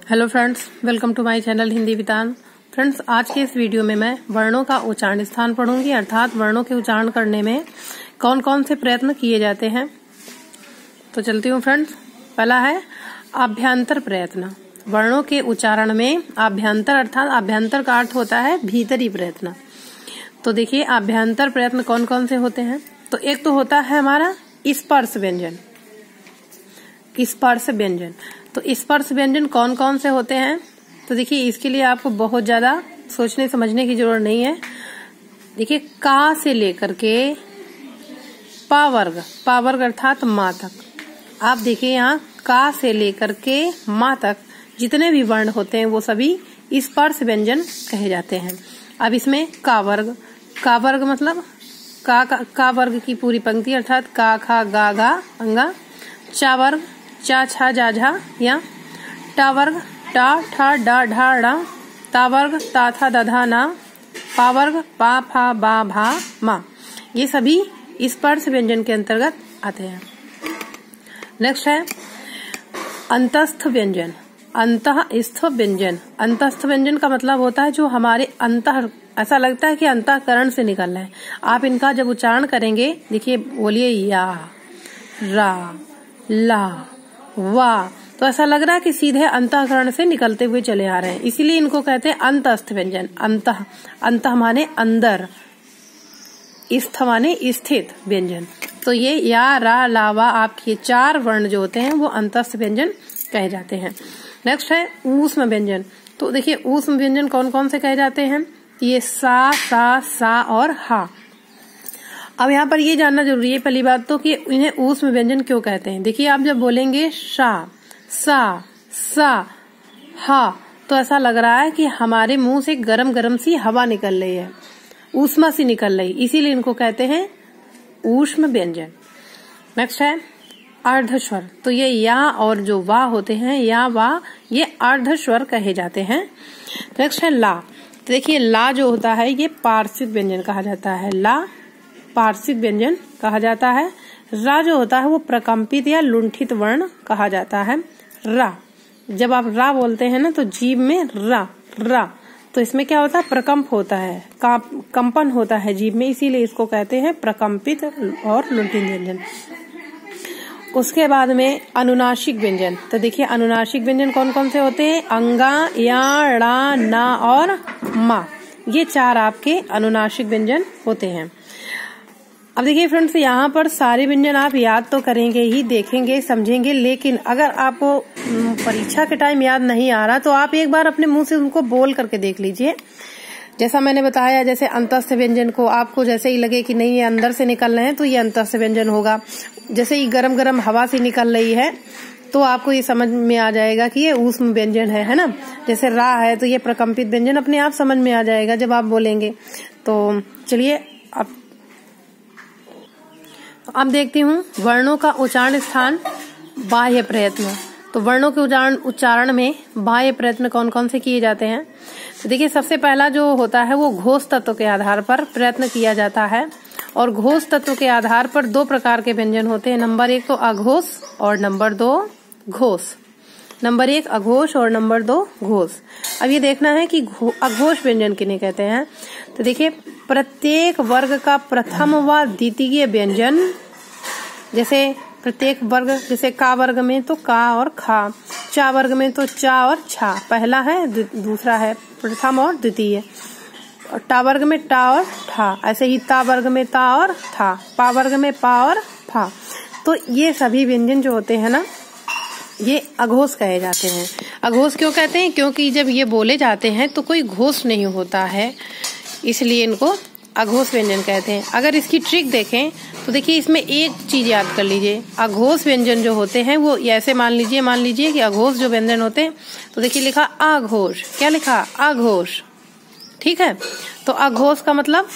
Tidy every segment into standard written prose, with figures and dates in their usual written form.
Hello friends, welcome to my channel Hindi Vitan. Friends, आज के इस वीडियो में मैं वर्णों का उच्चारण स्थान पढ़ूंगी, अर्थात वर्णों के उच्चारण करने में कौन कौन से प्रयत्न किए जाते हैं। तो चलती हूँ फ्रेंड्स। पहला है आभ्यंतर प्रयत्न। वर्णों के उच्चारण में आभ्यंतर अर्थात आभ्यंतर का अर्थ होता है भीतरी प्रयत्न। तो देखिए आभ्यंतर प्रयत्न कौन कौन से होते हैं। तो एक तो होता है हमारा स्पर्श व्यंजन। स्पर्श व्यंजन, तो स्पर्श व्यंजन कौन कौन से होते हैं। तो देखिए इसके लिए आपको बहुत ज्यादा सोचने समझने की जरूरत नहीं है। देखिए का से लेकर के पा वर्ग अर्थात माँ तक, आप देखिए यहाँ का से लेकर के माँ तक जितने भी वर्ण होते हैं वो सभी स्पर्श व्यंजन कहे जाते हैं। अब इसमें का वर्ग मतलब का वर्ग की पूरी पंक्ति अर्थात का खा गा गा अंगा। चा वर्ग चा छा जा झा या। टा वर्ग टा ठा डा ढा डा। ता वर्ग ता था दा धा ना। पा वर्ग पा फा बा भा मा। ये सभी स्पर्श व्यंजन के अंतर्गत आते हैं। नेक्स्ट है अंतस्थ व्यंजन। अंतःस्थ व्यंजन। अंतस्थ व्यंजन का मतलब होता है जो हमारे ऐसा लगता है कि अंतःकरण से निकल रहा है। आप इनका जब उच्चारण करेंगे, देखिए बोलिए या, रा, ला, वाह, तो ऐसा लग रहा है कि सीधे अंतःकरण से निकलते हुए चले आ रहे हैं, इसीलिए इनको कहते हैं अंतस्थ व्यंजन। अंतः माने अंदर, स्थ माने स्थित व्यंजन। तो ये या, रा, ला, वा आपके चार वर्ण जो होते हैं वो अंतस्थ व्यंजन कहे जाते हैं। नेक्स्ट है ऊष्म व्यंजन। तो देखिए ऊष्म व्यंजन कौन कौन से कहे जाते हैं। ये सा और हा। अब यहाँ पर ये जानना जरूरी है पहली बात तो कि इन्हें ऊष्म व्यंजन क्यों कहते हैं। देखिए आप जब बोलेंगे शा, सा, हा, तो ऐसा लग रहा है कि हमारे मुंह से गरम गरम सी हवा निकल रही है, ऊष्मा सी निकल रही, इसीलिए इनको कहते हैं ऊष्म व्यंजन। नेक्स्ट है अर्धस्वर। तो ये या और जो वा होते हैं, या वा, ये अर्धस्वर कहे जाते हैं। नेक्स्ट है ला। तो देखिए ला जो होता है ये पार्श्विक व्यंजन कहा जाता है। ला पार्श्विक व्यंजन कहा जाता है। रा जो होता है वो प्रकंपित या लुंठित वर्ण कहा जाता है। रा, जब आप रा बोलते हैं ना तो जीभ में रा, तो इसमें क्या होता है, प्रकंप होता है, कंपन होता है जीभ में, इसीलिए इसको कहते हैं प्रकंपित और लुंठित व्यंजन। उसके बाद में अनुनासिक व्यंजन। तो देखिए अनुनासिक व्यंजन कौन कौन से होते हैं। अंगा, या, ड़ा, ना और मा, ये चार आपके अनुनासिक व्यंजन होते हैं। अब देखिए फ्रेंड्स, यहाँ पर सारे व्यंजन आप याद तो करेंगे ही, देखेंगे, समझेंगे, लेकिन अगर आपको परीक्षा के टाइम याद नहीं आ रहा तो आप एक बार अपने मुंह से उनको बोल करके देख लीजिए। जैसा मैंने बताया, जैसे अंतस्थ व्यंजन को आपको जैसे ही लगे कि नहीं ये अंदर से निकल रहे हैं तो ये अंतस्थ व्यंजन होगा। जैसे ही गरम गरम हवा से निकल रही है तो आपको ये समझ में आ जाएगा कि ये ऊष्म व्यंजन है ना। जैसे रा है तो ये प्रकंपित व्यंजन अपने आप समझ में आ जाएगा जब आप बोलेंगे। तो चलिए अब देखती हूँ वर्णों का उच्चारण स्थान बाह्य प्रयत्न। तो वर्णों के उच्चारण में बाह्य प्रयत्न कौन कौन से किए जाते हैं। तो देखिए सबसे पहला जो होता है वो घोष तत्व के आधार पर प्रयत्न किया जाता है। और घोष तत्व के आधार पर दो प्रकार के व्यंजन होते हैं। नंबर 1 तो अघोष और नंबर 2 घोष। नंबर 1 अघोष और नंबर 2 घोष। अब ये देखना है कि अघोष व्यंजन किन्हें कहते हैं। तो देखिए प्रत्येक वर्ग का प्रथम व द्वितीय व्यंजन, जैसे प्रत्येक वर्ग, जैसे का वर्ग में तो का और खा, चा वर्ग में तो चा और छा, पहला है, दूसरा है प्रथम और द्वितीय। और टा वर्ग में टा और ठा, ऐसे ही ता वर्ग में ता और था, पा वर्ग में पा और फा। तो ये सभी व्यंजन जो होते हैं ना ये अघोष कहे जाते हैं। अघोष क्यों कहते हैं, क्योंकि जब ये बोले जाते हैं तो कोई घोष नहीं होता है, इसलिए इनको अघोष व्यंजन कहते हैं। अगर इसकी ट्रिक देखें तो देखिए इसमें एक चीज याद कर लीजिए, अघोष व्यंजन जो होते हैं वो ऐसे मान लीजिए कि अघोष जो व्यंजन होते हैं, तो देखिए लिखा अघोष, क्या लिखा, अघोष, ठीक है। तो अघोष का मतलब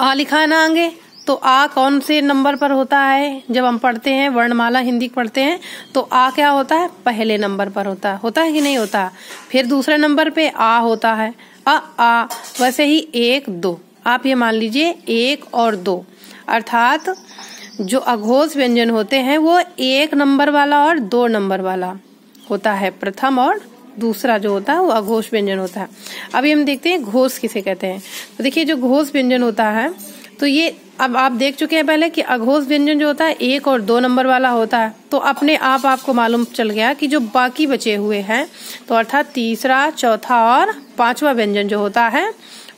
आ लिखा है ना आगे, तो आ कौन से नंबर पर होता है। जब हम पढ़ते हैं वर्णमाला हिंदी पढ़ते हैं तो आ क्या होता है, पहले नंबर पर होता है कि नहीं होता। फिर दूसरे नंबर पे आ होता है, आ, वैसे ही 1 2, आप ये मान लीजिए 1 और 2, अर्थात जो अघोष व्यंजन होते हैं वो 1 नंबर वाला और 2 नंबर वाला होता है, प्रथम और दूसरा जो होता है वो अघोष व्यंजन होता है। अभी हम देखते हैं घोष किसे कहते हैं। तो देखिए जो घोष व्यंजन होता है तो ये अब आप देख चुके हैं पहले कि अघोष व्यंजन जो होता है 1 और 2 नंबर वाला होता है। तो अपने आप आपको मालूम चल गया कि जो बाकी बचे हुए हैं तो अर्थात तीसरा, चौथा और 5वां व्यंजन जो होता है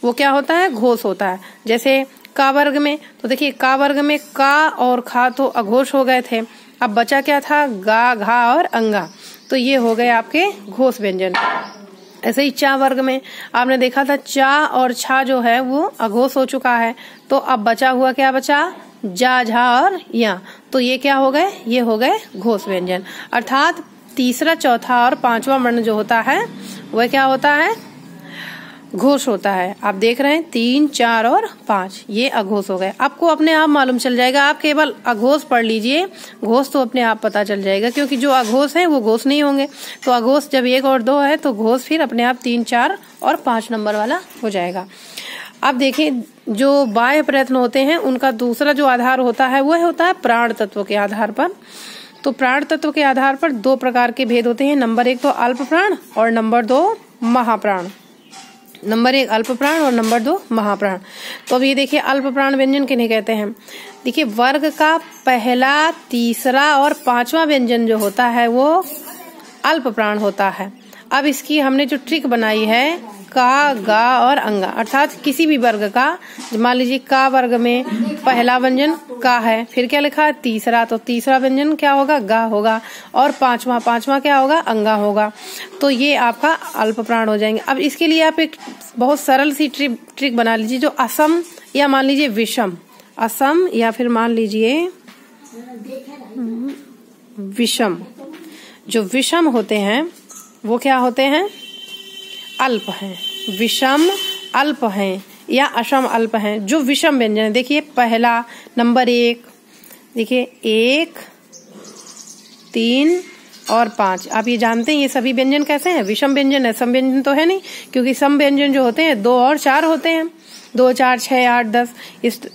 वो क्या होता है, घोष होता है। जैसे का वर्ग में, तो देखिए का वर्ग में का और खा तो अघोष हो गए थे। अब बचा क्या था, गा, घा और अंगा, तो ये हो गए आपके घोष व्यंजन। ऐसे ही चा वर्ग में आपने देखा था चा और छा जो है वो अघोष हो चुका है। तो अब बचा हुआ क्या बचा, जा, झा और या, तो ये क्या हो गए, ये हो गए घोष व्यंजन। अर्थात तीसरा, चौथा और 5वां वर्ण जो होता है वह क्या होता है, घोष होता है। आप देख रहे हैं 3, 4 और 5 ये अघोष हो गए। आपको अपने आप मालूम चल जाएगा, आप केवल अघोष पढ़ लीजिए, घोष तो अपने आप पता चल जाएगा, क्योंकि जो अघोष है वो घोष नहीं होंगे। तो अघोष जब 1 और 2 है तो घोष फिर अपने आप 3, 4 और 5 नंबर वाला हो जाएगा। अब देखिए जो बाह्य प्रयत्न होते हैं उनका दूसरा जो आधार होता है वह होता है प्राण तत्व के आधार पर। तो प्राण तत्व के आधार पर 2 प्रकार के भेद होते हैं। नंबर 1 तो अल्प प्राण और नंबर 2 महाप्राण। नंबर 1 अल्प प्राण और नंबर 2 महाप्राण। तो अब ये देखिए अल्प प्राण व्यंजन किन्हें कहते हैं। देखिए वर्ग का पहला, तीसरा और 5वां व्यंजन जो होता है वो अल्प प्राण होता है। अब इसकी हमने जो ट्रिक बनाई है का, गा और अंगा, अर्थात किसी भी वर्ग का, मान लीजिए का वर्ग में पहला व्यंजन का है, फिर क्या लिखा है तीसरा, तो तीसरा व्यंजन क्या होगा, गा होगा, और 5वां क्या होगा, अंगा होगा। तो ये आपका अल्प प्राण हो जाएंगे। अब इसके लिए आप एक बहुत सरल सी ट्रिक बना लीजिए, जो असम या मान लीजिए विषम, असम या फिर मान लीजिए विषम, जो विषम होते हैं वो क्या होते हैं, अल्प हैं। विषम अल्प हैं या असम अल्प हैं। जो विषम व्यंजन है, देखिए पहला नंबर 1, देखिए 1, 3 और 5। आप ये जानते हैं ये सभी व्यंजन कैसे हैं, विषम व्यंजन है, सम व्यंजन तो है नहीं, क्योंकि सम व्यंजन जो होते हैं 2 और 4 होते हैं, 2, 4, 6, 8, 10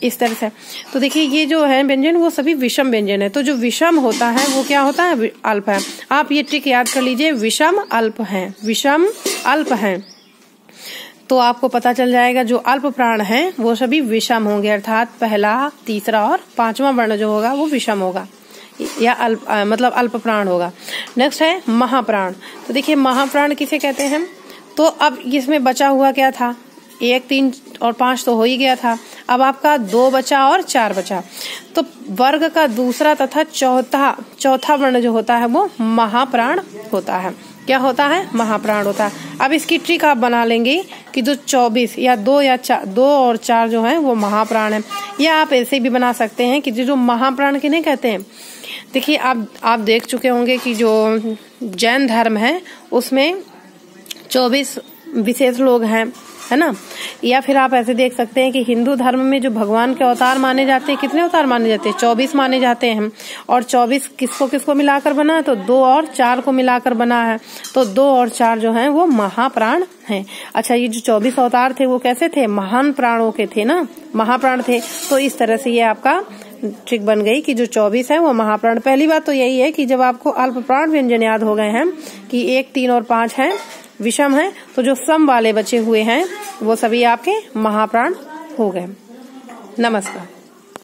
इस तरह से। तो देखिए ये जो है व्यंजन वो सभी विषम व्यंजन है। तो जो विषम होता है वो क्या होता है, अल्प है। आप ये ट्रिक याद कर लीजिए, विषम अल्प है, विषम अल्प है, तो आपको पता चल जाएगा जो अल्प प्राण है वो सभी विषम होंगे, अर्थात पहला, तीसरा और 5वां वर्ण जो होगा वो विषम होगा या मतलब अल्प प्राण होगा। नेक्स्ट है महाप्राण। तो देखिए महाप्राण किसे कहते हैं। तो अब इसमें बचा हुआ क्या था, 1, 3 और 5 तो हो ही गया था। अब आपका 2 बचा और 4 बचा। तो वर्ग का दूसरा तथा चौथा वर्ण जो होता है वो महाप्राण होता है। क्या होता है, महाप्राण होता है। अब इसकी ट्रिक आप बना लेंगे कि जो 24 या 2 और 4 जो है वो महाप्राण है। या आप ऐसे भी बना सकते हैं कि जो महाप्राण किन्हें कहते हैं। देखिए आप देख चुके होंगे कि जो जैन धर्म है उसमें 24 विशेष लोग हैं, है ना। या फिर आप ऐसे देख सकते हैं कि हिंदू धर्म में जो भगवान के अवतार माने जाते हैं, कितने अवतार माने जाते हैं, 24 माने जाते हैं। और 24 किसको मिलाकर बना है, तो 2 और 4 को मिलाकर बना है। तो 2 और 4 जो है वो महाप्राण हैं। अच्छा, ये जो 24 अवतार थे वो कैसे थे, महान प्राणों के थे ना, महाप्राण थे। तो इस तरह से ये आपका ट्रिक बन गई कि जो 24 है वो महाप्राण। पहली बात तो यही है कि जब आपको अल्प प्राण व्यंजन याद हो गए हैं कि 1, 3 और 5 है विषम है, तो जो सम वाले बचे हुए हैं वो सभी आपके महाप्राण हो गए। नमस्कार।